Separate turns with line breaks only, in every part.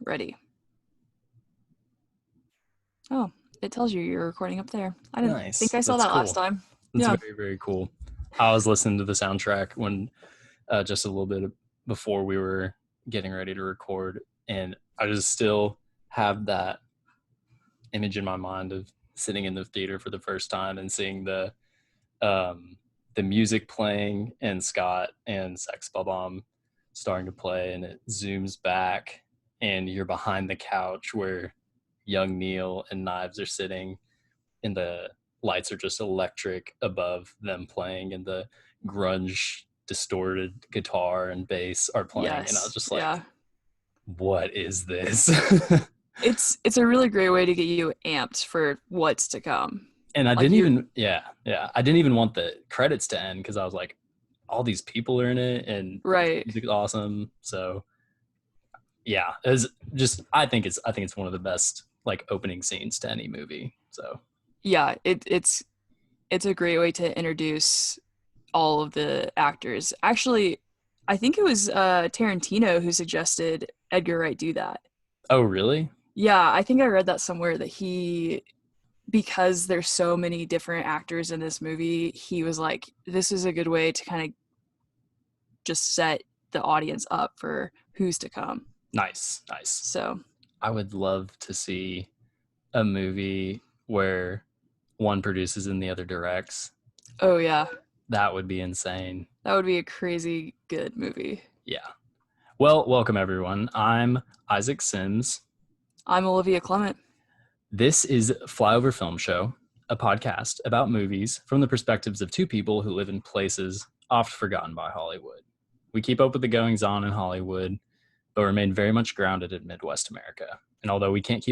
Ready. Oh, it tells you you're recording up there. I didn't think
Nice.
I saw
That's
that
cool.
last time.
That's
Yeah.
very, very cool. I was listening to the soundtrack when just a little bit before we were getting ready to record, and I just still have that image in my mind of sitting in the theater for the first time and seeing the music playing and Scott and Sex Bomb starting to play, and it zooms back and you're behind the couch where young Neil and Knives are sitting, and the lights are just electric above them playing, and the grunge distorted guitar and bass are playing, and I was
Yes.
just like,
Yeah.
what is this?
It's a really great way to get you amped for what's to come.
And I
Like
didn't
you
even, I didn't even want the credits to end because I was like, all these people are in it and the
right.
music is awesome. So yeah, it's just, I think it's one of the best like opening scenes to any movie. So
Yeah, it's a great way to introduce all of the actors. Actually, I think it was Tarantino who suggested Edgar Wright do that.
oh really?
Yeah, I think I read that somewhere that because there's so many different actors in this movie, he was like, this is a good way to kind of just set the audience up for who's to come.
Nice.
So,
I would love to see a movie where one produces and the other directs.
oh yeah,
That would be insane.
that would be a crazy good movie.
Yeah. Well, welcome everyone. I'm Isaac Sims.
I'm Olivia Clement.
This is Flyover Film Show, a podcast about movies from the perspectives of two people who live in places oft forgotten by Hollywood. We keep up with the goings on in Hollywood, but remain very much grounded in Midwest America. And although we can't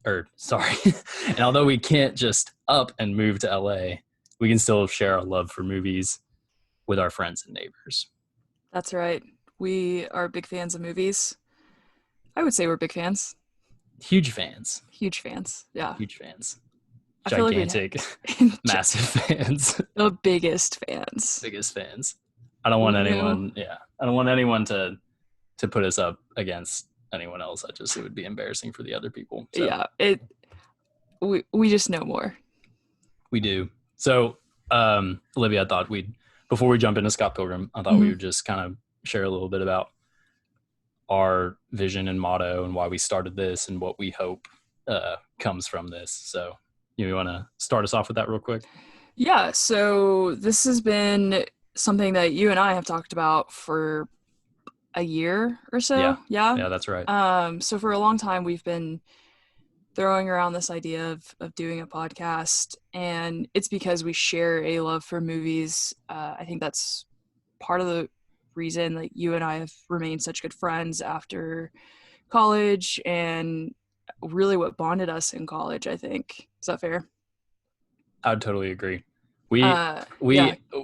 and although we can't just up and move to LA, we can still share our love for movies with our friends and neighbors.
That's right. We are big fans of movies. I would say we're big fans.
Huge fans.
Huge fans. Yeah.
Huge fans.
I feel like
Gigantic, massive fans.
the biggest fans.
Biggest fans. I don't want anyone to put us up against anyone else. It would be embarrassing for the other people. So.
Yeah, we just know more.
We do. So, Olivia, I thought before we jump into Scott Pilgrim, I thought we would just kind of share a little bit about our vision and motto and why we started this and what we hope comes from this. So you want to start us off with that real quick?
Yeah, so this has been something that you and I have talked about for a year or so.
Yeah, that's right.
So for a long time we've been throwing around this idea of doing a podcast, and it's because we share a love for movies. I think that's part of the reason that you and I have remained such good friends after college, and really what bonded us in college, I think. Is that fair?
I would totally agree.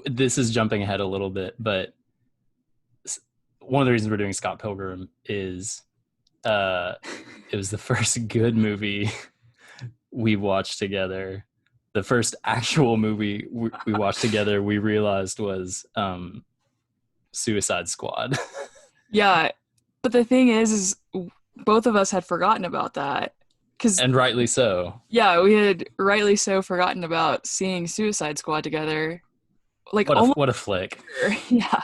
This is jumping ahead a little bit, but one of the reasons we're doing Scott Pilgrim is it was the first good movie we watched together. The first actual movie we watched together, we realized was Suicide Squad.
Yeah, but the thing is both of us had forgotten about that.
And rightly so.
Yeah, we had rightly so forgotten about seeing Suicide Squad together. Like
what a flick.
Yeah,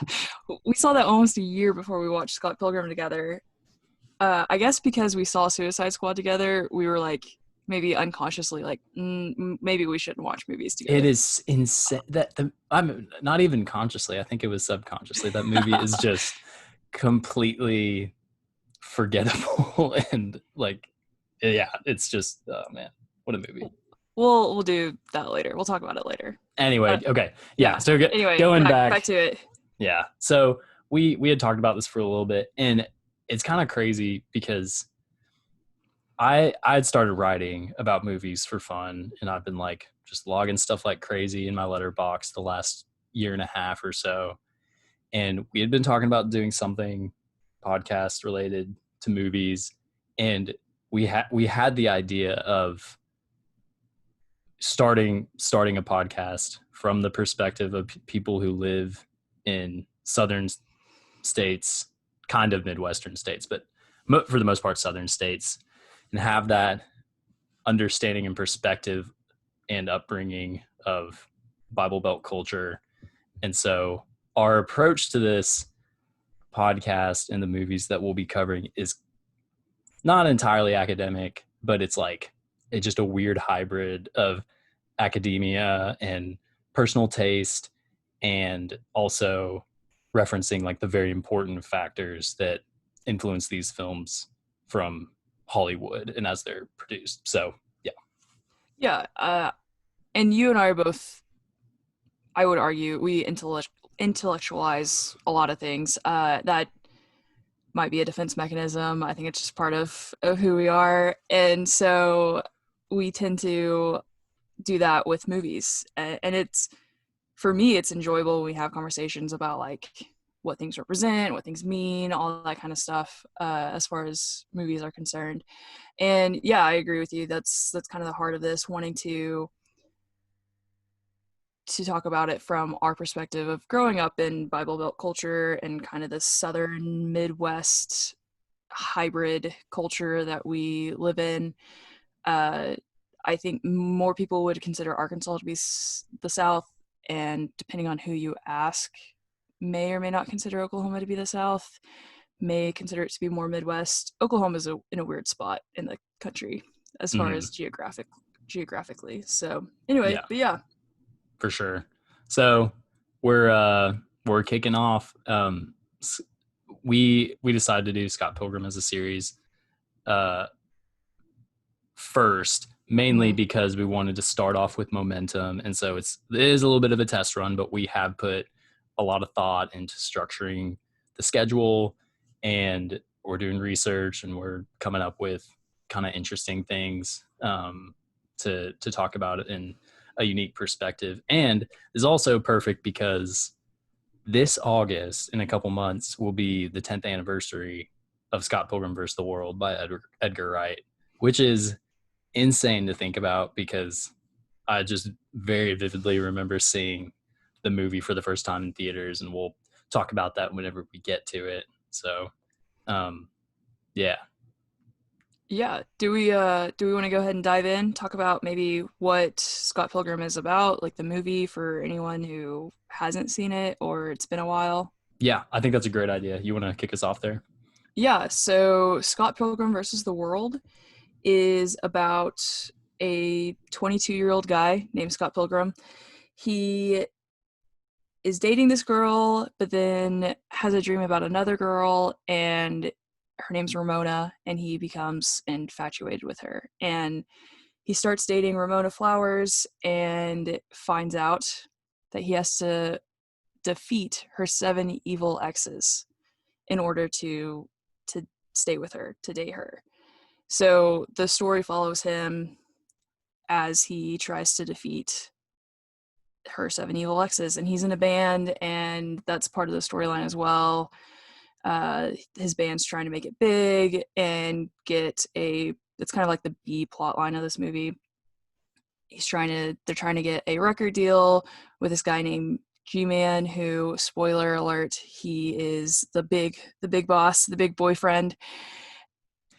we saw that almost a year before we watched Scott Pilgrim together. I guess because we saw Suicide Squad together, we were like maybe unconsciously like maybe we shouldn't watch movies together.
It is insane that I'm not even consciously. I think it was subconsciously. That movie is just completely forgettable and like, yeah, it's just, oh man, what a movie.
We'll do that later. We'll talk about it later.
Anyway, okay, yeah. So
anyway,
going
back to it.
Yeah. So we had talked about this for a little bit, and it's kind of crazy because I had started writing about movies for fun, and I've been like just logging stuff like crazy in my letterbox the last year and a half or so. And we had been talking about doing something podcast related to movies, and we had the idea of starting a podcast from the perspective of people who live in southern states, kind of Midwestern states, but for the most part, southern states, and have that understanding and perspective and upbringing of Bible Belt culture. And so our approach to this podcast and the movies that we'll be covering is not entirely academic, but it's just a weird hybrid of academia and personal taste, and also referencing like the very important factors that influence these films from Hollywood and as they're produced. So yeah.
Yeah, and you and I are both, I would argue, we intellectualize a lot of things. That might be a defense mechanism. I think it's just part of who we are, and so we tend to do that with movies. And it's, for me, it's enjoyable when we have conversations about like what things represent, what things mean, all that kind of stuff, as far as movies are concerned. And yeah, I agree with you. That's kind of the heart of this, wanting to talk about it from our perspective of growing up in Bible Belt culture and kind of the Southern Midwest hybrid culture that we live in. Uh, I think more people would consider Arkansas to be the South, and depending on who you ask, may or may not consider Oklahoma to be the South, may consider it to be more Midwest. Oklahoma is in a weird spot in the country as far
Mm-hmm.
as geographically. So anyway,
Yeah,
but yeah,
for sure. So we're kicking off. We decided to do Scott Pilgrim as a series uh, first, mainly
mm-hmm.
because we wanted to start off with momentum, and so it is a little bit of a test run, but we have put a lot of thought into structuring the schedule, and we're doing research, and we're coming up with kind of interesting things to talk about it in a unique perspective. And is also perfect because this August, in a couple months, will be the 10th anniversary of Scott Pilgrim vs. the World by Edgar Wright, which is insane to think about because I just very vividly remember seeing the movie for the first time in theaters, and we'll talk about that whenever we get to it. So, um, yeah.
Yeah. Do we want to go ahead and dive in, talk about maybe what Scott Pilgrim is about, like the movie for anyone who hasn't seen it or it's been a while?
Yeah, I think that's a great idea. You want to kick us off there?
Yeah, so Scott Pilgrim versus the World is about a 22-year-old guy named Scott Pilgrim. He is dating this girl, but then has a dream about another girl, and her name's Ramona, and he becomes infatuated with her. And he starts dating Ramona Flowers and finds out that he has to defeat her 7 evil exes in order to stay with her, to date her. So the story follows him as he tries to defeat her 7 evil exes, and he's in a band, and that's part of the storyline as well. His band's trying to make it big and get a, it's kind of like the B plot line of this movie. They're trying to get a record deal with this guy named G-Man, who, spoiler alert, he is the big boss, the big boyfriend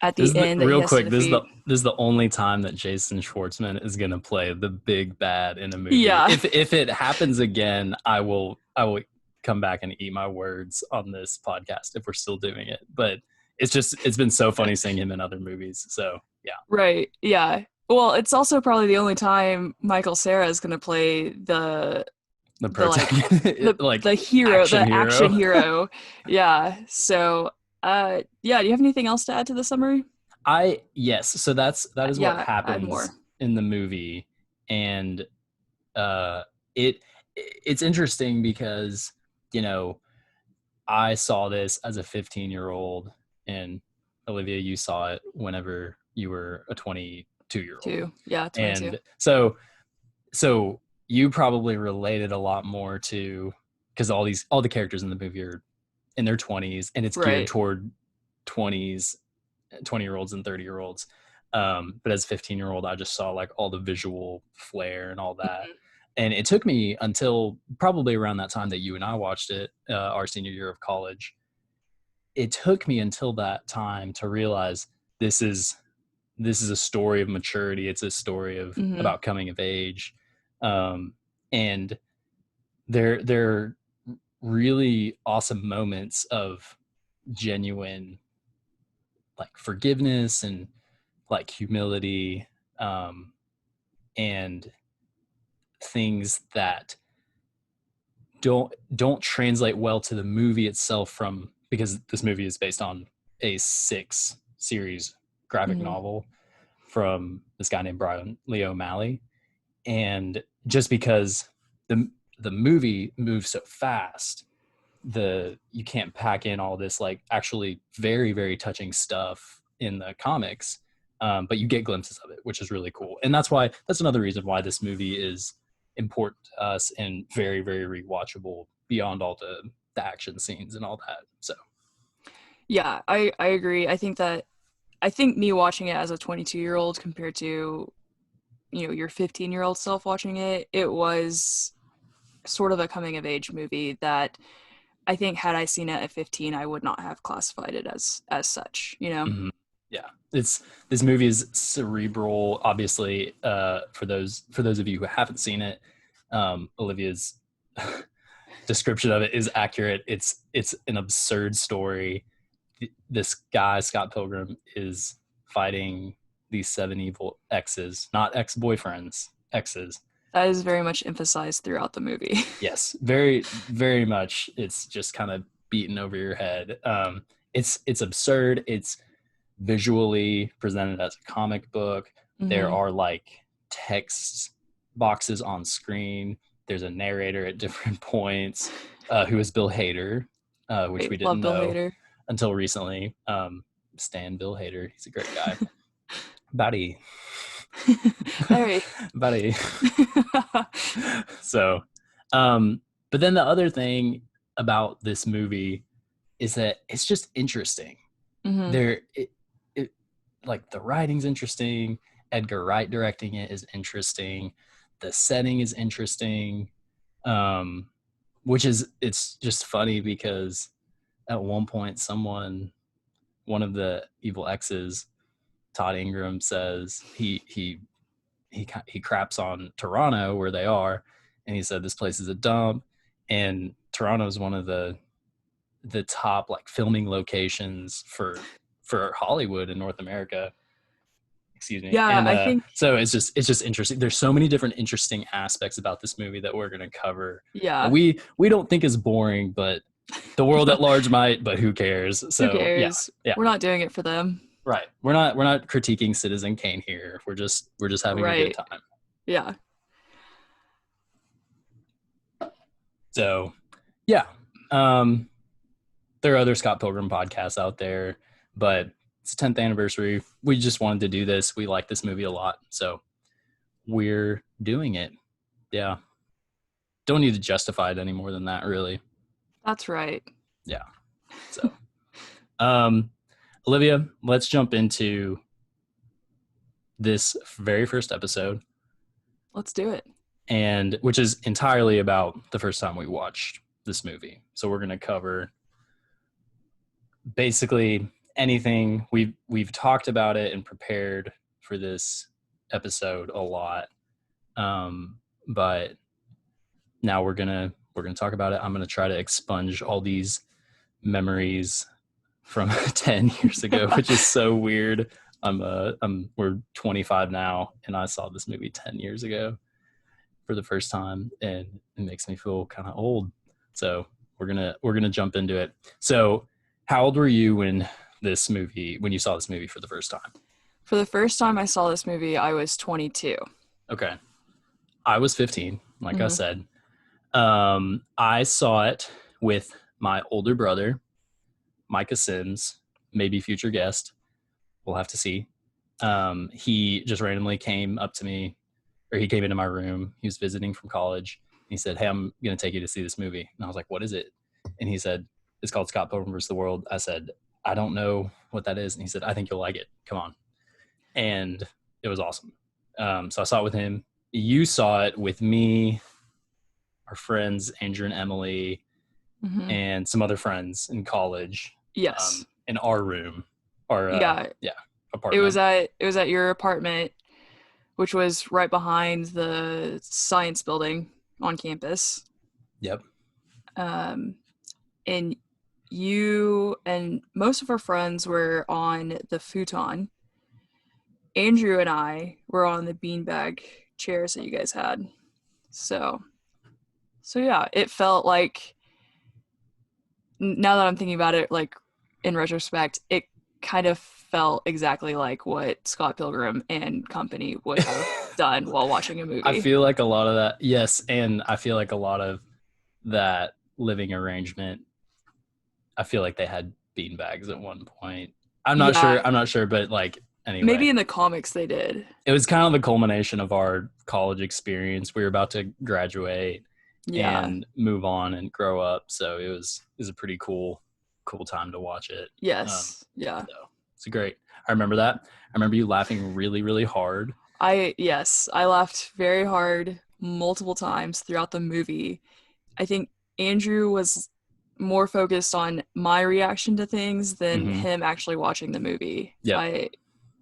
at
This
the
is the
end that he
real
has to
quick.
defeat.
This is the only time that Jason Schwartzman is gonna play the big bad in a movie.
Yeah.
If it happens again, I will come back and eat my words on this podcast if we're still doing it. But it's been so funny seeing him in other movies. So yeah,
Right. Yeah. Well, it's also probably the only time Michael Cera is going to play
the
the like
protagonist, like
the hero,
action
the action
hero.
hero. Yeah. So, yeah, do you have anything else to add to the summary?
Yes. So that is what
Yeah, add
happens
more.
in the movie, and uh, it it's interesting because you know I saw this as a 15-year-old, and Olivia, you saw it whenever you were a 22-year-old,
2. Yeah, 22.
and so you probably related a lot more to because all the characters in the movie are in their 20s, and it's geared
Right.
toward 20s 20-year-olds and 30-year-olds. But as a 15-year-old, I just saw like all the visual flair and all that. And it took me until probably around that time that you and I watched it, our senior year of college, it took me until that time to realize this is a story of maturity. It's a story of
Mm-hmm.
about coming of age, and they're really awesome moments of genuine like forgiveness and like humility, and things that don't translate well to the movie itself, from because this movie is based on a 6 series graphic
Mm-hmm.
novel from this guy named Brian Lee O'Malley. And just because the movie moves so fast, you can't pack in all this like actually very very touching stuff in the comics, but you get glimpses of it, which is really cool. And that's another reason why this movie is important to us and very very rewatchable beyond all the action scenes and all that. So
Yeah, I agree. I think me watching it as a 22-year-old compared to, your 15-year-old self watching it, it was sort of a coming of age movie that I think had I seen it at 15, I would not have classified it as such,
mhm. Yeah, it's this movie is cerebral, obviously. For those of you who haven't seen it, Olivia's description of it is accurate. It's an absurd story. This guy Scott Pilgrim is fighting these 7 evil exes, not ex-boyfriends, exes.
That is very much emphasized throughout the movie.
Yes, very very much. It's just kind of beaten over your head. It's absurd. It's visually presented as a comic book. There
Hmm.
are like text boxes on screen. There's a narrator at different points, who is Bill Hader, which we
Right,
didn't
love Bill
know
Hader.
until recently. Stan Bill Hader, he's a great guy. Buddy.
Very.
Buddy. So, but then the other thing about this movie is that it's just interesting.
Hmm.
There, it like the writing's interesting. Edgar Wright directing it is interesting. The setting is interesting. Um, which is it's just funny because at one point one of the evil exes, Todd Ingram, says he craps on Toronto where they are, and he said this place is a dump, and Toronto is one of the top like filming locations for Hollywood in North America. Excuse me.
Yeah,
And
I think,
so it's just interesting. There's so many different interesting aspects about this movie that we're going to cover.
yeah.
We don't think is boring, but the world at large might. But who cares?
Who
So yeah,
cares?
yeah,
We're not doing it for them.
right. We're not critiquing Citizen Kane here. We're just having a good
Right.
time.
Yeah.
So yeah, um, there are other Scott Pilgrim podcasts out there, but it's 10th anniversary. We just wanted to do this. We like this movie a lot, so we're doing it. Yeah. Don't need to justify it any more than that, really.
That's right.
Yeah. So, um, Olivia, let's jump into this very first episode,
Let's do it.
and which is entirely about the first time we watched this movie. So we're going to cover basically anything. We've talked about it and prepared for this episode a lot, but now we're gonna talk about it. I'm gonna try to expunge all these memories from 10 years ago, which is so weird. We're 25 now, and I saw this movie 10 years ago for the first time, and it makes me feel kind of old. So we're gonna jump into it. So, how old were you when you saw this movie for the first time?
For the first time I saw this movie, I was 22.
Okay, I was 15, like I
Hmm.
said. I saw it with my older brother, Micah Sims, maybe future guest. We'll have to see. He just randomly came up to me, or he came into my room. He was visiting from college. He said, "Hey, I'm going to take you to see this movie." And I was like, "What is it?" And he said, "It's called Scott Pilgrim vs. the World." I said, "I don't know what that is." And he said, "I think you'll like it. Come on." And it was awesome. So I saw it with him. You saw it with me, our friends Andrew and Emily,
Hmm.
and some other friends in college.
Yes.
in our room, our
Yeah.
apartment.
It was at your apartment, which was right behind the science building on campus.
Yep.
Um, and you and most of our friends were on the futon. Andrew and I were on the beanbag chairs that you guys had. So, so yeah, it felt like, now that I'm thinking about it, like in retrospect, it kind of felt exactly like what Scott Pilgrim and company would have done while watching a
I
movie.
feel like a lot of that, yes, and I feel like a lot of that living arrangement, I feel like they had bean bags at one point. I'm not sure.
Yeah,
I'm not sure, but like
maybe
anyway,
in the comics they did.
it was kind of the culmination of our college experience. We were about to graduate
Yeah.
and move on and grow up, so it was a pretty cool time to watch it.
Yes. Yeah.
So it's great. I remember that. I remember you laughing really, really hard.
I laughed very hard multiple times throughout the movie. I think Andrew was more focused on my reaction to things than
Mm-hmm.
him actually watching the movie.
Yep.
I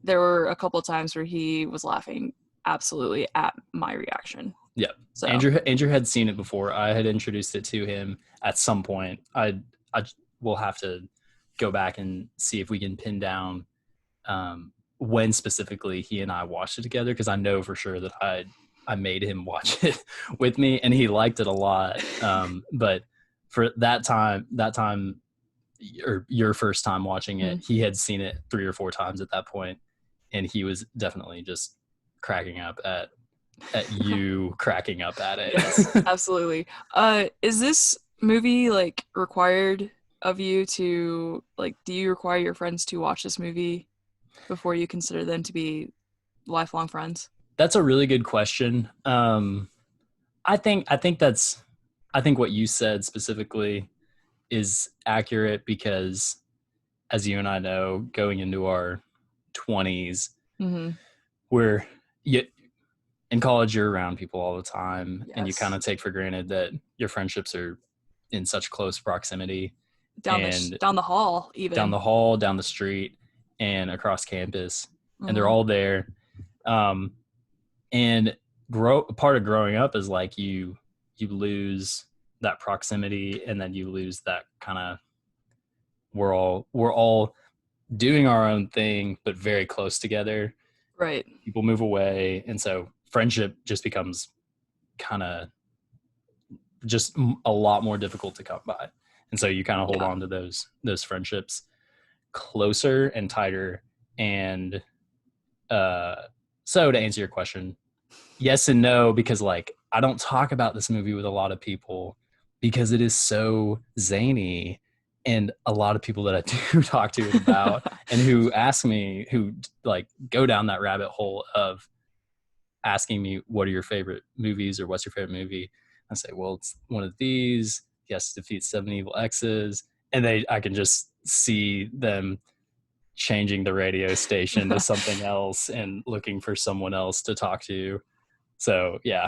There were a couple of times where he was laughing absolutely at my reaction.
Yep.
So,
Andrew had seen it before. I had introduced it to him at some point. I will have to go back and see if we can pin down when specifically he and I watched it together, because I know for sure that I made him watch it with me and he liked it a lot. But for that time, or your first time watching it, he had seen it 3 or 4 times at that point, and he was definitely just cracking up at you cracking up at it.
yes, absolutely. Is this movie like required of you to, like, do you require your friends to watch this movie before you consider them to be lifelong friends?
That's a really good question. I think what you said specifically is accurate, because as you and I know, going into our 20s,
Mm-hmm.
we're you, in college, you're around people all the time, and you kind
Yes.
of take for granted that your friendships are in such close proximity, and
Down the hall
down
even.
the hall, down the street, and across campus, and they're
Mm-hmm.
all there. Um, and part of growing up is like you lose that proximity, and then you lose that kind of, we're all doing our own thing but very close together.
Right.
People move away, and so friendship just becomes kind of just a lot more difficult to come by, and so you kind of hold
Yeah.
on to those friendships closer and tighter. And so to answer your question, yes and no, because like I don't talk about this movie with a lot of people because it is so zany, and a lot of people that I do talk to it about and who ask me, who like go down that rabbit hole of asking me what are your favorite movies or what's your favorite movie, I say, well, it's one of these. Yes, defeat 7 evil X's, and I can just see them changing the radio station to something else and looking for someone else to talk to. So yeah.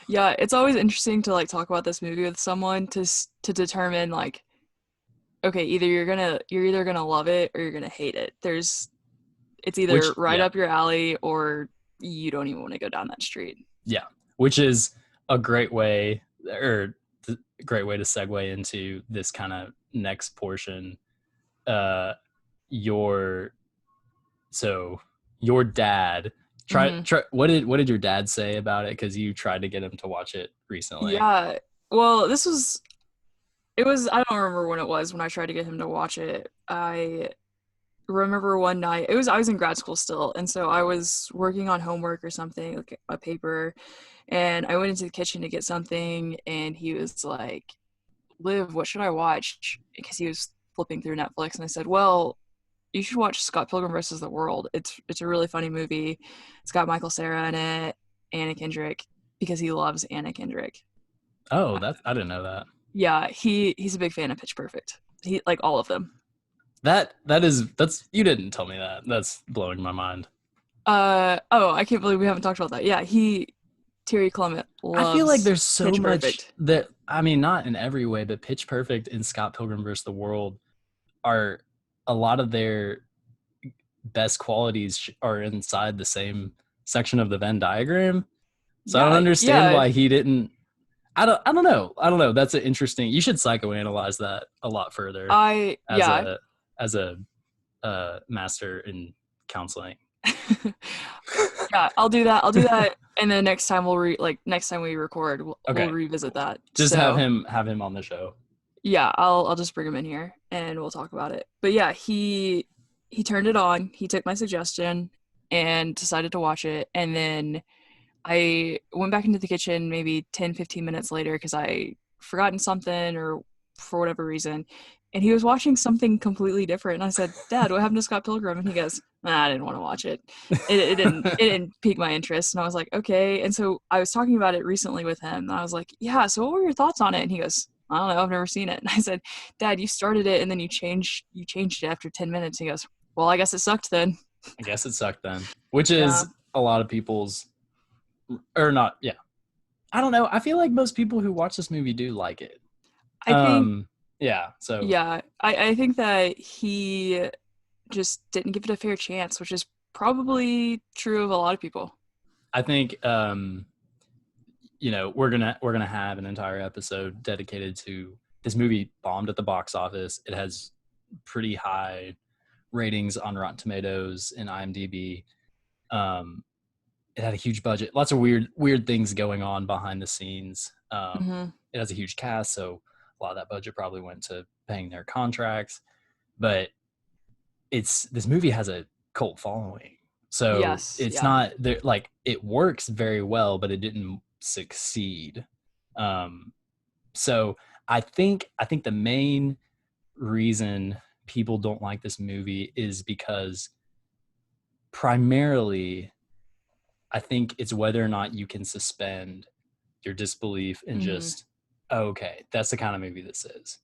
Yeah, it's always interesting to like talk about this movie with someone to determine like, okay, you're either gonna love it or you're gonna hate it. It's either
Which
right
yeah,
up your alley or you don't even want to go down that street.
yeah, which is a great way, or great way to segue into this kind of next portion. Uh, your so your dad
Mm-hmm.
try what did your dad say about it? Because you tried to get him to watch it recently.
Yeah. Well, it was, I don't remember when it was when I tried to get him to watch it. I remember one night, I was in grad school still, and so I was working on homework or something, like a paper, and I went into the kitchen to get something, and he was like, Liv, what should I watch? Because he was flipping through Netflix, and I said, well, you should watch Scott Pilgrim versus the World. It's a really funny movie. It's got Michael Cera in it, Anna Kendrick, because he loves Anna Kendrick.
Oh, that's I didn't know that.
Yeah, he's a big fan of Pitch Perfect. He like all of them.
That's you didn't tell me that. That's blowing my mind.
Oh, I can't believe we haven't talked about that. Yeah, Terry Clement
I feel like
loves
there's so
Pitch
much
Perfect.
that, I mean, not in every way, but Pitch Perfect and Scott Pilgrim versus the World are a lot of their best qualities are inside the same section of the Venn diagram. So I don't understand
Yeah.
why he didn't. I don't know. That's an interesting. You should psychoanalyze that a lot further
I
as
yeah.
a master in counseling.
Yeah, I'll do that. I'll do that, and then next time next time we record, we'll
Okay,
revisit
cool.
that.
Just
So
have him on the show.
yeah, I'll just bring him in here and we'll talk about it. But yeah, he turned it on. He took my suggestion and decided to watch it, and then I went back into the kitchen maybe 10, 15 minutes later because I forgotten something or for whatever reason. And he was watching something completely different. And I said, Dad, what happened to Scott Pilgrim? And he goes, nah, I didn't want to watch it. It didn't pique my interest. And I was like, okay. And so I was talking about it recently with him. And I was like, yeah, so what were your thoughts on it? And he goes, I don't know, I've never seen it. And I said, Dad, you started it and then you changed it after 10 minutes. And he goes, well, I guess it sucked then.
I guess it sucked then, which
Yeah.
is a lot of people's, or not. Yeah, I don't know. I feel like most people who watch this movie do like it.
I think
Yeah. So
Yeah, I think that he just didn't give it a fair chance, which is probably true of a lot of people.
I think we're gonna have an entire episode dedicated to this movie. Bombed at the box office. It has pretty high ratings on Rotten Tomatoes and IMDb. It had a huge budget, lots of weird things going on behind the scenes.
Hmm.
It has a huge cast, so a lot of that budget probably went to paying their contracts. But this movie has a cult following, so
Yes,
it's
yeah.
not there. Like, it works very well, but it didn't succeed. Um, so I think the main reason people don't like this movie is because primarily I think it's whether or not you can suspend your disbelief and
Hmm.
just, oh, okay, that's the kind of movie this is.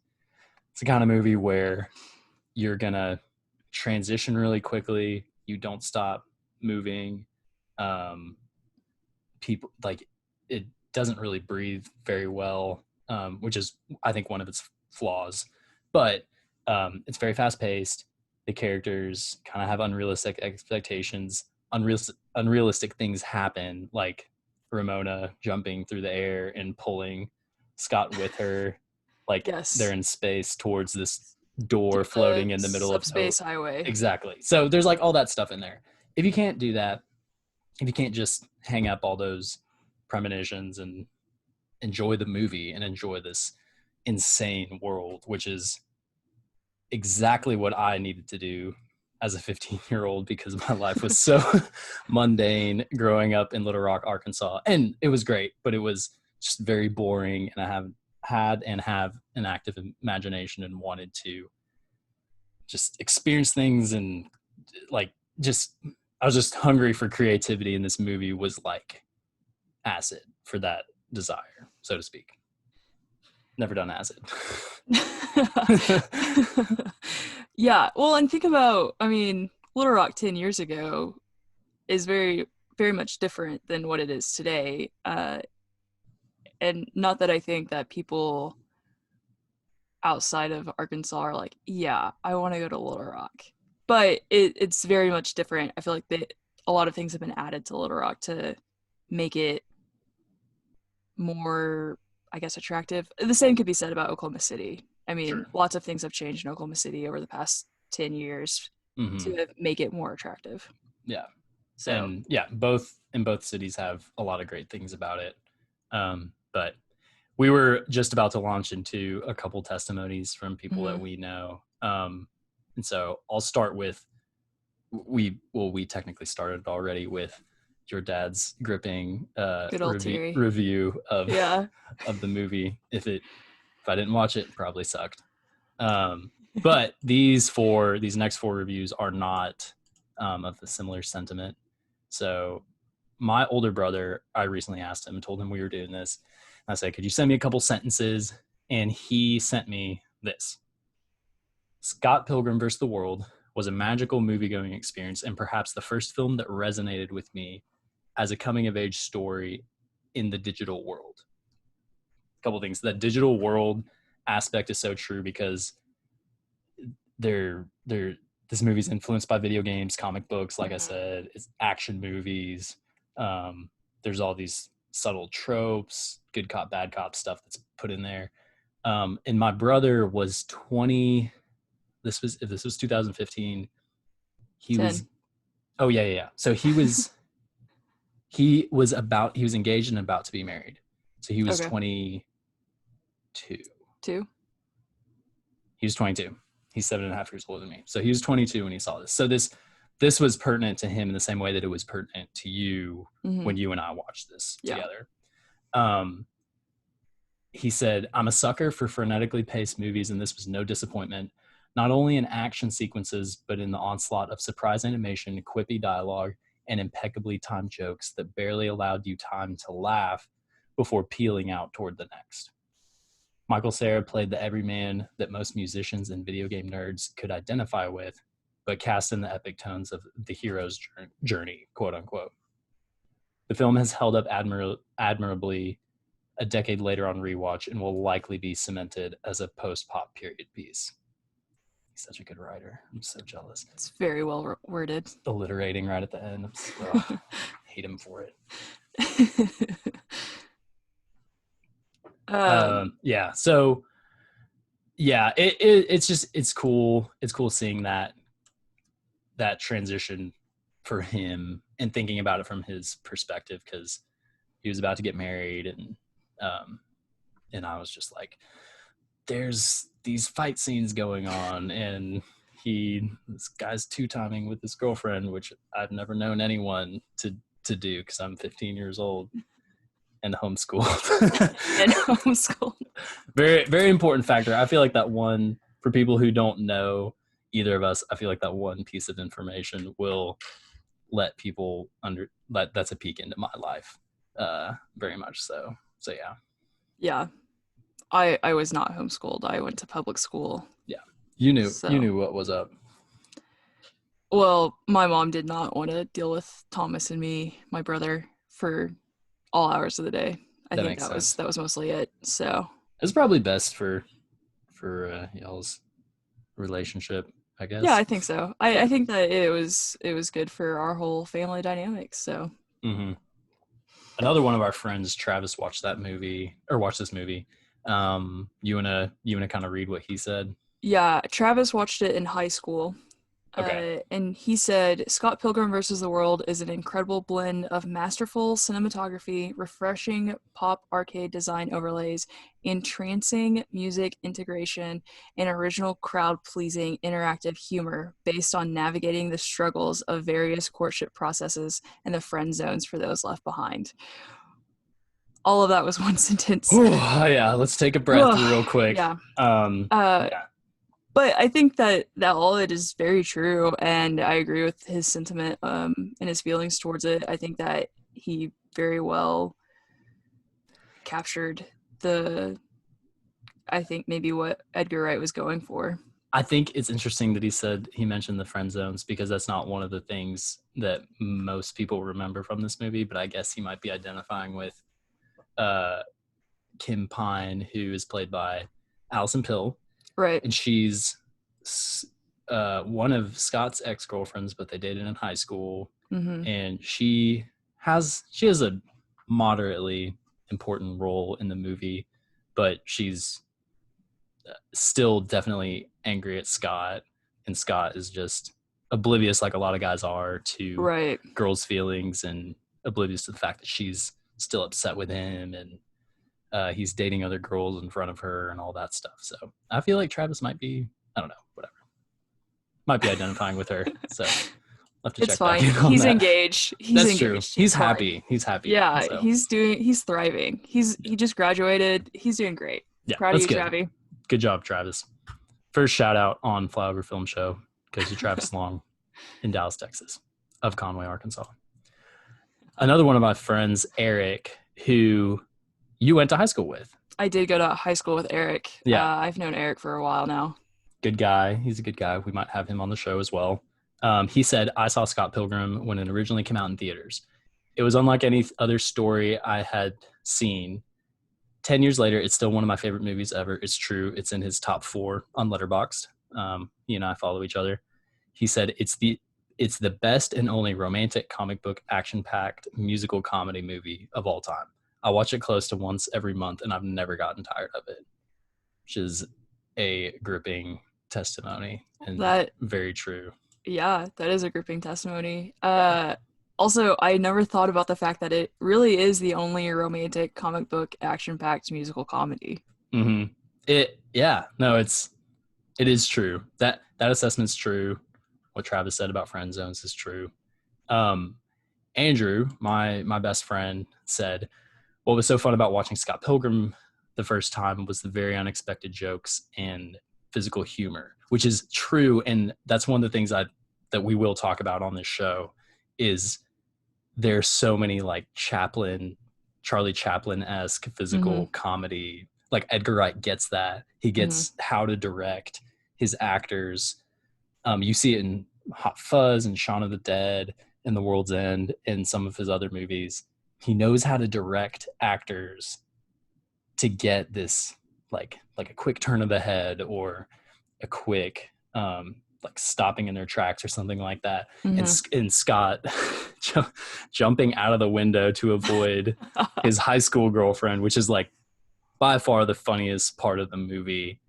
It's the kind of movie where you're gonna transition really quickly. You don't stop moving. Um, People like, it doesn't really breathe very well, which is, I think, one of its flaws. But it's very fast paced. The characters kind of have unrealistic expectations. Unrealistic things happen, like Ramona jumping through the air and pulling Scott with her, like they're
Yes.
in space towards this door
Through the
floating in the middle of
subspace highway.
exactly. So there's like all that stuff in there. If you can't do that, if you can't just hang up all those premonitions and enjoy the movie and enjoy this insane world, which is exactly what I needed to do as a 15-year-old because my life was so mundane growing up in Little Rock, Arkansas. And it was great, but it was just very boring. And I have an active imagination and wanted to just experience things and, like, just, I was just hungry for creativity, and this movie was like acid for that desire, so to speak. Never done acid.
Yeah, well, and think about, I mean, Little Rock 10 years ago is very, very much different than what it is today. And not that I think that people outside of Arkansas are like, yeah, I want to go to Little Rock. But it's very much different. I feel like a lot of things have been added to Little Rock to make it more, I guess, attractive. The same could be said about Oklahoma City. I mean,
Sure.
lots of things have changed in Oklahoma City over the past 10 years
Mm-hmm.
to make it more attractive.
Yeah.
So,
And yeah, both cities have a lot of great things about it. But we were just about to launch into a couple testimonies from people that
mhm.
we know. And so I'll start with, we technically started already with your dad's gripping
Good old Terry.
review of
Yeah.
of the movie. If I didn't watch it, it probably sucked. But these next four reviews are not of the similar sentiment. So my older brother, I recently asked him and told him we were doing this. I said, could you send me a couple sentences? And he sent me this. Scott Pilgrim vs. the World was a magical movie-going experience and perhaps the first film that resonated with me as a coming-of-age story in the digital world. A couple things. That digital world aspect is so true because they're this movie's influenced by video games, comic books, like I
Mhm.
said, it's action movies. There's all these subtle tropes, good cop, bad cop stuff that's put in there. And my brother was 20. This was 2015. He was
10.
oh yeah. So he was engaged and about to be married. So he was
Okay.
22.
2.
He was 22. He's 7.5 years older than me. So he was 22 when he saw this. So this was pertinent to him in the same way that it was pertinent to you
Mhm.
when you and I watched this
Yeah.
together. He said, "I'm a sucker for frenetically paced movies, and this was no disappointment. Not only in action sequences, but in the onslaught of surprise animation, quippy dialogue, and impeccably timed jokes that barely allowed you time to laugh before peeling out toward the next." Michael Cera played the everyman that most musicians and video game nerds could identify with, but cast in the epic tones of the hero's journey, quote unquote. The film has held up admirably a decade later on rewatch and will likely be cemented as a post-pop period piece. He's such a good writer. I'm so jealous.
It's very well worded.
Alliterating right at the end. Hate him for it. Yeah. So yeah, it's cool. It's cool seeing that transition for him and thinking about it from his perspective, because he was about to get married, and I was just like, there's these fight scenes going on, and this guy's two-timing with his girlfriend, which I've never known anyone to do, because I'm 15 years old and homeschooled.
And homeschooled.
Very, very important factor. I feel like that one, for people who don't know either of us, I feel like that one piece of information will let people that's a peek into my life. Very much so. So yeah.
Yeah. I was not homeschooled. I went to public school.
Yeah. You knew what was up.
Well, my mom did not want to deal with Thomas and me, my brother, for all hours of the day. I
That
think
makes sense.
that was mostly it. So
It's probably best for y'all's relationship, I guess.
yeah, I think so. I think that it was good for our whole family dynamics. So
Another one of our friends, Travis, watched this movie. You wanna kind of read what he said?
yeah, Travis watched it in high school.
Okay.
And he said, Scott Pilgrim vs. the World is an incredible blend of masterful cinematography, refreshing pop arcade design overlays, entrancing music integration, and original crowd-pleasing interactive humor based on navigating the struggles of various courtship processes and the friend zones for those left behind. All of that was one sentence.
Yeah, let's take a breath real quick.
Yeah.
Yeah.
But I think that all of it is very true, and I agree with his sentiment and his feelings towards it. I think that he very well captured I think maybe what Edgar Wright was going for.
I think it's interesting that he mentioned the friend zones, because that's not one of the things that most people remember from this movie, but I guess he might be identifying with Kim Pine, who is played by Allison Pill.
Right.
And she's one of Scott's ex-girlfriends, but they dated in high school.
Mm-hmm.
And she has a moderately important role in the movie, but she's still definitely angry at Scott, and Scott is just oblivious, like a lot of guys are, to girls' feelings, and oblivious to the fact that she's still upset with him, and he's dating other girls in front of her and all that stuff. So I feel like Travis might be, I don't know, whatever, might be identifying with her. So I'll have to check
fine.
back in on
He's
that.
engaged.
That's
engaged.
true. He's happy. He's happy.
Yeah,
so.
he's thriving. He just graduated. He's doing great.
Yeah,
proud of you, Travis.
Good job, Travis. First shout out on Flyover Film Show goes to Travis Long in Dallas, Texas, of Conway, Arkansas. Another one of my friends, Eric, who you went to high school with.
I did go to high school with Eric.
Yeah.
I've known Eric for a while now.
Good guy. He's a good guy. We might have him on the show as well. He said, I saw Scott Pilgrim when it originally came out in theaters. It was unlike any other story I had seen. 10 years later, it's still one of my favorite movies ever. It's true. It's in his top 4 on Letterboxd. He and I follow each other. He said it's the best and only romantic comic book action packed musical comedy movie of all time. I watch it close to once every month, and I've never gotten tired of it, which is a gripping testimony and
That
very true.
Yeah, that is a gripping testimony.
Yeah.
Also, I never thought about the fact that it really is the only romantic comic book action-packed musical comedy.
Mm-hmm. Yeah, no, it is true. That assessment's true. What Travis said about friend zones is true. Um, Andrew, my best friend, said what was so fun about watching Scott Pilgrim the first time was the very unexpected jokes and physical humor, which is true, and that's one of the things that we will talk about on this show. Is there's so many like Charlie Chaplin-esque
Mm-hmm.
physical comedy. Like Edgar Wright gets that. He
Mm-hmm.
gets how to direct his actors. You see it in Hot Fuzz and Shaun of the Dead and The World's End and some of his other movies. He knows how to direct actors to get this like a quick turn of the head or a quick like stopping in their tracks or something like that. And
Mm-hmm.
Scott jumping out of the window to avoid his high school girlfriend, which is like by far the funniest part of the movie.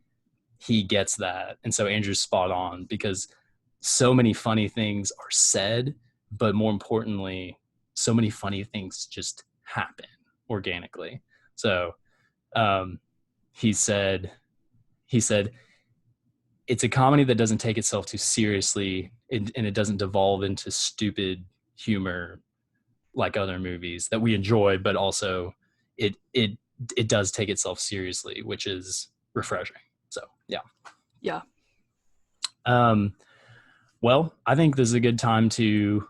He gets that. And so Andrew's spot on because so many funny things are said, but more importantly, so many funny things just happen organically. So um, he said he said it's a comedy that doesn't take itself too seriously and it doesn't devolve into stupid humor like other movies that we enjoy, but also it it does take itself seriously, which is refreshing. So yeah.
Yeah.
Um, well, I think this is a good time to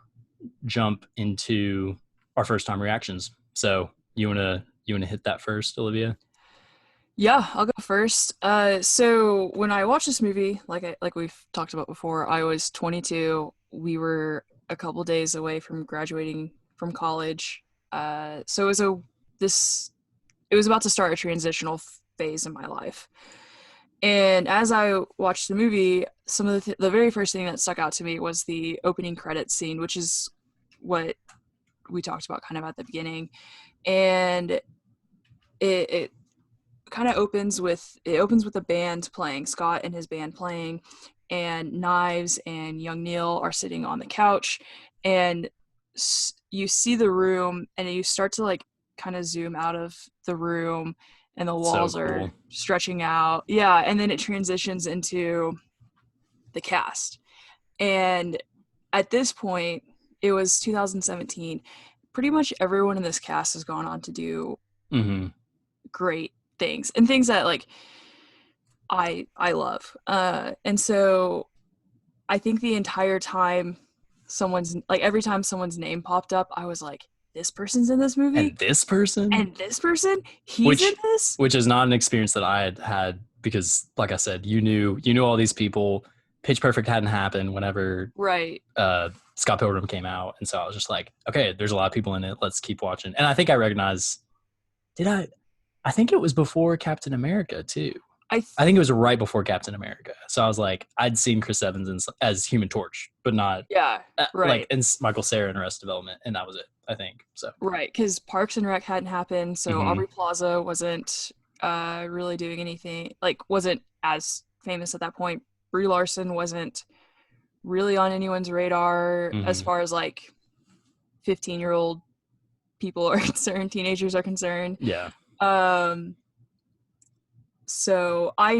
jump into our first time reactions. So you wanna hit that first, Olivia?
Yeah, I'll go first. So when I watched this movie, like we've talked about before, I was 22. We were a couple days away from graduating from college. So this it was about to start a transitional phase in my life. And as I watched the movie, some of the very first thing that stuck out to me was the opening credits scene, which is what we talked about kind of at the beginning. And it kind of opens with a band playing, Scott and his band playing, and Knives and Young Neil are sitting on the couch, and you see the room, and you start to like kind of zoom out of the room, and the
So
walls are
cool.
stretching out. Yeah, and then it transitions into the cast. And at this point, it was 2017. Pretty much everyone in this cast has gone on to do
Mm-hmm.
great things and things that like I love. And so I think the entire time someone's like every time someone's name popped up, I was like, this person's in this movie,
And this person,
and this person, he's in
which
this.
which is not an experience that I had because, like I said, you knew all these people. Pitch Perfect hadn't happened whenever
Right.
Scott Pilgrim came out, and so I was just like, okay, there's a lot of people in it. Let's keep watching. And I think I recognize. Did I? I think it was before Captain America too.
I th-
I think it was right before Captain America. So I was like, I'd seen Chris Evans as Human Torch, but not
yeah,
like
right.
in Michael Cera in Arrested Development, and that was it. I think so.
Right, because Parks and Rec hadn't happened, so
Mm-hmm.
Aubrey Plaza wasn't really doing anything, like wasn't as famous at that point. Brie Larson wasn't really on anyone's radar as
Mm-hmm.
far as like 15-year-old people are concerned, teenagers are concerned.
Yeah.
Um, so I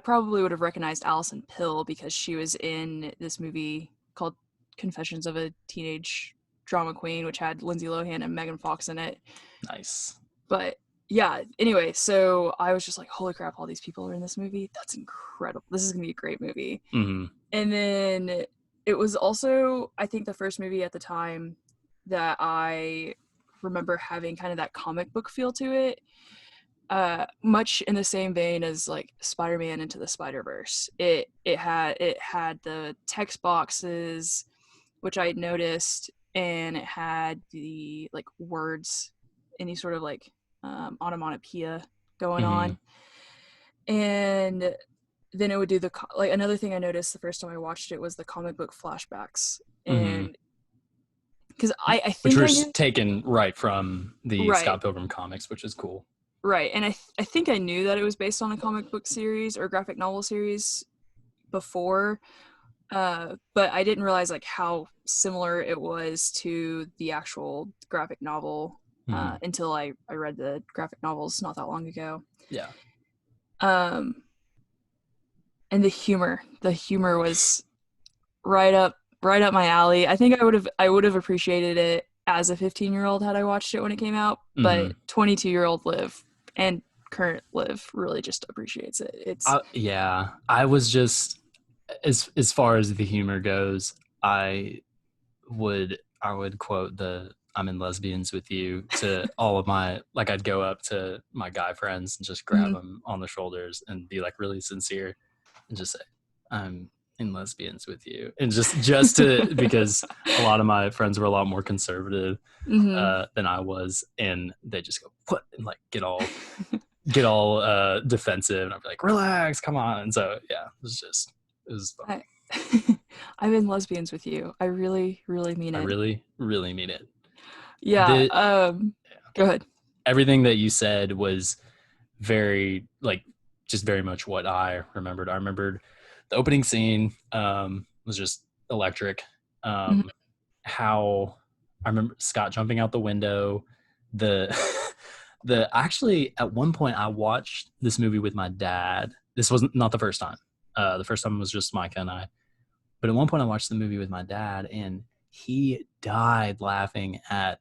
probably would have recognized Alison Pill because she was in this movie called Confessions of a Teenage Drama Queen, which had Lindsay Lohan and Megan Fox in it.
Nice.
But yeah, anyway, so I was just like, holy crap, all these people are in this movie. That's incredible. This is going to be a great movie.
Mm-hmm.
And then it was also, I think, the first movie at the time that I remember having kind of that comic book feel to it. Much in the same vein as like Spider-Man Into the Spider-Verse. It had the text boxes, which I had noticed, and it had the like words, any sort of like onomatopoeia going
Mm-hmm.
on. And then it would do the like another thing I noticed the first time I watched it was the comic book flashbacks,
Mm-hmm.
and because I
Which
think
were
I knew
taken right from the
right
Scott Pilgrim comics, which is cool.
right, and I think I knew that it was based on a comic book series or graphic novel series before, but I didn't realize like how similar it was to the actual graphic novel
Mm-hmm.
until I read the graphic novels not that long ago.
Yeah.
Um, and the humor was right up right up my alley. I think I would have appreciated it as a 15-year-old had I watched it when it came out,
Mm-hmm.
but 22-year-old Liv and current Liv really just appreciates it. It's
Yeah, I was just as far as the humor goes, I would quote the "I'm in lesbians with you" to all of my, like, I'd go up to my guy friends and just grab
mhm,
them on the shoulders and be like really sincere and just say, "I'm in lesbians with you," and just to, because a lot of my friends were a lot more conservative
mhm.
than I was, and they just go what, and like get all defensive, and I'd be like, relax, come on. And so yeah, it was fun.
I I'm in lesbians with you. I really, really mean
I
it.
really really mean it.
Yeah,
The
go ahead.
Everything that you said was very, like, just very much what I remembered. I remembered the opening scene was just electric.
Mhm.
How I remember Scott jumping out the window. The the actually at one point I watched this movie with my dad. This wasn't not the first time. The first time was just Micah and I. But at one point I watched the movie with my dad, and he died laughing at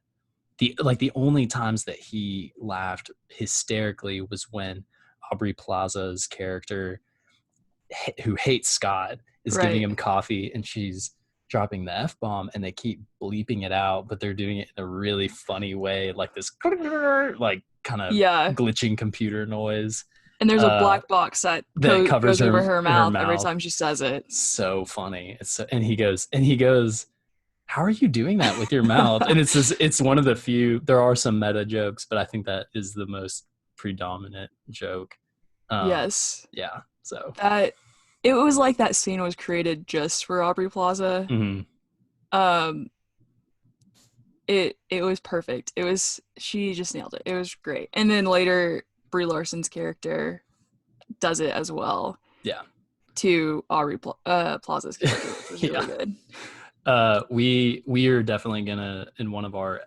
the only times that he laughed hysterically was when Aubrey Plaza's character, who hates Scott, is giving
Right.
him coffee, and she's dropping the F bomb, and they keep bleeping it out, but they're doing it in a really funny way, like this like kind of
Yeah.
glitching computer noise
And there's a
uh
black box that
that covers
goes over her
her
mouth every
mouth.
time she says it.
So funny. And he goes, how are you doing that with your mouth? And it's one of the few, there are some meta jokes, but I think that is the most predominant joke.
Yes.
Yeah. So
That it was like that scene was created just for Aubrey Plaza.
mhm.
Um it was perfect. It was she just nailed it. It was great. And then later Brie Larson's character does it as well
Yeah.
to Plaza's character, which was really
Yeah.
good.
We are definitely gonna, in one of our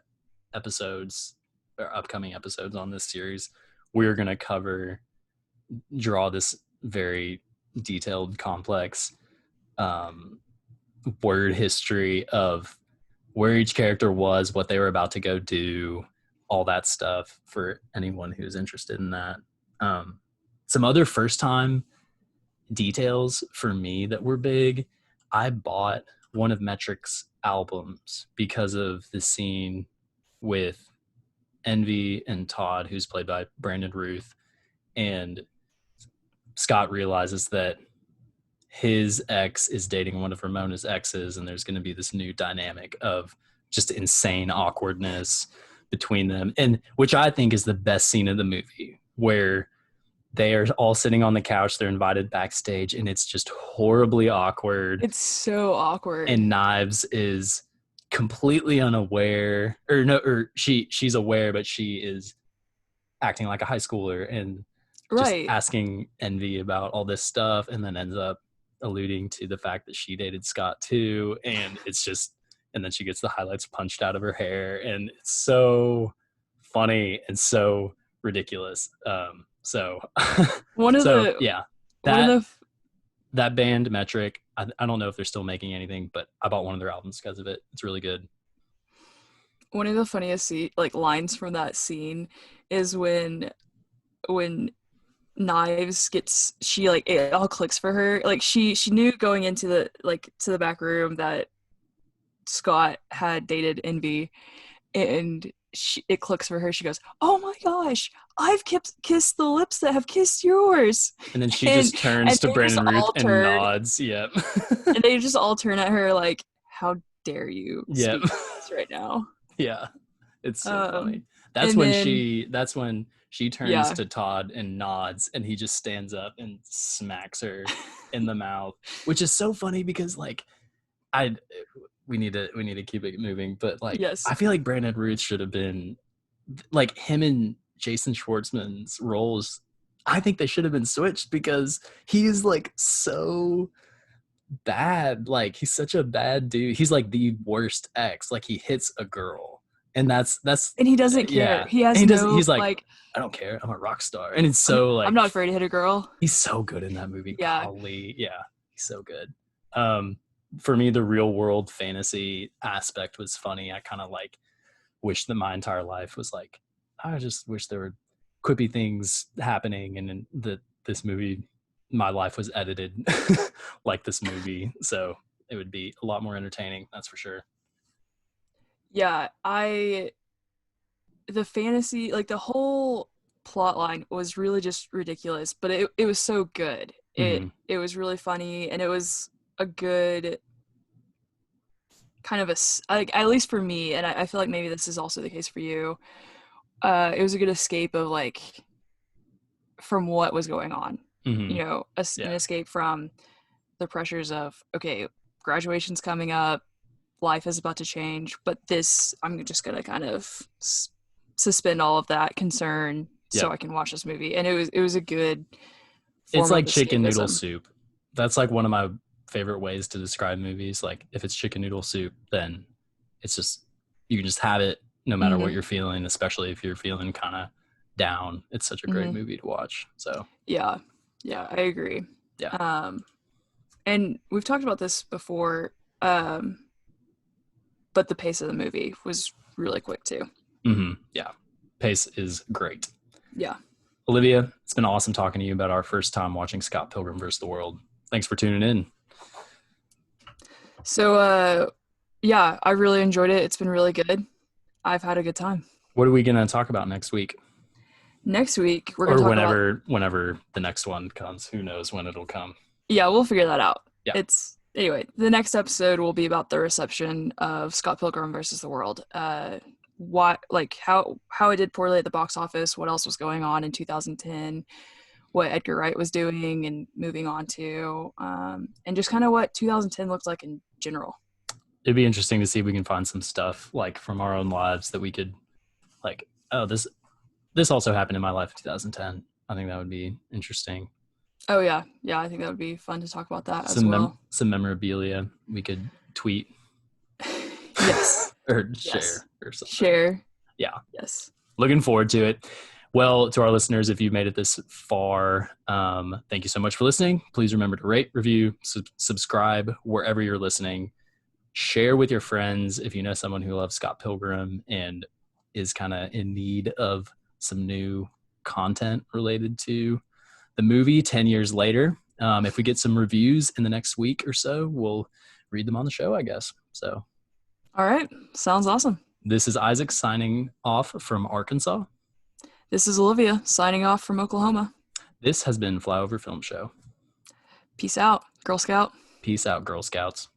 episodes or upcoming episodes on this series, we're gonna draw this very detailed, complex um, word history of where each character was, what they were about to go do, all that stuff for anyone who's interested in that. Some other first time details for me that were big. I bought one of Metric's albums because of the scene with Envy and Todd, who's played by Brandon Ruth, and Scott realizes that his ex is dating one of Ramona's exes, and there's going to be this new dynamic of just insane awkwardness between them, and which I think is the best scene of the movie, where they are all sitting on the couch, they're invited backstage, and it's just horribly awkward,
It's so awkward.
and Knives is completely unaware, or no, or she's aware, but she is acting like a high schooler and just
Right.
asking Envy about all this stuff, and then ends up alluding to the fact that she dated Scott too. And it's just, and then she gets the highlights punched out of her hair, and it's so funny and so ridiculous. So
One of
so
the
yeah,
one of
that
the
that band Metric, I don't know if they're still making anything, but I bought one of their albums because of it. It's really good.
one of the funniest like lines from that scene is when Knives gets she like it all clicks for her. Like she knew going into the back room that Scott had dated Envy, and it clicks for her. She goes, "Oh my gosh, I've kissed the lips that have kissed yours,"
And then she
and
just turns
and
to
they just
Brandon Ruth
all
and
turn
nods. Yep.
and they just all turn at her like, "How dare you
Yep.
speak to us right now?"
Yeah. It's so
Um,
funny. That's
And
when
then
she turns
yeah.
to Todd and nods, and he just stands up and smacks her in the mouth, which is so funny because like I we need to keep it moving, but like
Yes.
I feel like Brandon Ruth should have been like him and Jason Schwartzman's roles. I think they should have been switched because he is like so bad. Like he's such a bad dude. He's like the worst ex. Like he hits a girl, and that's
And he doesn't care.
yeah.
He
And
has
he does.
no
He's like,
like
I don't care. I'm a rock star, and it's
I'm
so
I'm
like
not afraid to hit a girl.
he's so good in that movie.
Yeah.
Golly, yeah, he's so good. Um, for me, the real world fantasy aspect was funny. I kind of like wish that my entire life was like. I just wish there were quippy things happening, and that this movie, my life was edited like this movie, so it would be a lot more entertaining. That's for sure.
Yeah, the fantasy, like the whole plot line was really just ridiculous, but it was so good.
Mm-hmm.
It was really funny, and it was a good kind of like, at least for me, and I feel like maybe this is also the case for you. It was a good escape of like from what was going on.
Mm-hmm.
An
Yeah.
escape from the pressures of, okay, graduation's coming up, life is about to change, but this, I'm just gonna kind of suspend all of that concern so
Yep.
I can watch this movie. And it was a good
It's
form of
like chicken noodle
escapism.
soup. That's like one of my favorite ways to describe movies. Like if it's chicken noodle soup, then it's just you can just have it no matter what
Hmm.
you're feeling, especially if you're feeling kind of down. It's such a great
Hmm.
movie to watch. So
Yeah, yeah, I agree.
yeah.
um and we've talked about this before, um but the pace of the movie was really quick too.
Mm-hmm. Yeah. Pace is great.
Yeah.
Olivia, it's been awesome talking to you about our first time watching Scott Pilgrim vs. the World. Thanks for tuning in.
So yeah, I really enjoyed it. It's been really good. I've had a good time.
What are we going to talk about next week?
Next week we're going
Or
to talk about,
whenever the next one comes. Who knows when it'll come.
yeah, we'll figure that out.
Yeah.
It's anyway, the next episode will be about the reception of Scott Pilgrim versus the World. What, like how it did poorly at the box office, what else was going on in 2010, what Edgar Wright was doing and moving on to, and just kind of what 2010 looked like in general.
It'd be interesting to see if we can find some stuff like from our own lives that we could like, oh, this also happened in my life in 2010. I think that would be interesting.
Oh yeah, yeah, I think that would be fun to talk about that as
Some
well.
some memorabilia we could tweet
Yes.
or
Yes.
share or something.
Share.
Yeah.
Yes.
Looking forward to it. Well, to our listeners, if you've made it this far, thank you so much for listening. Please remember to rate, review, subscribe wherever you're listening. Share with your friends if you know someone who loves Scott Pilgrim and is kind of in need of some new content related to the movie 10 years later. If we get some reviews in the next week or so, we'll read them on the show, I guess. So,
All right. Sounds awesome.
this is Isaac signing off from Arkansas.
This is Olivia signing off from Oklahoma.
This has been Flyover Film Show.
Peace out, Girl Scout.
Peace out, Girl Scouts.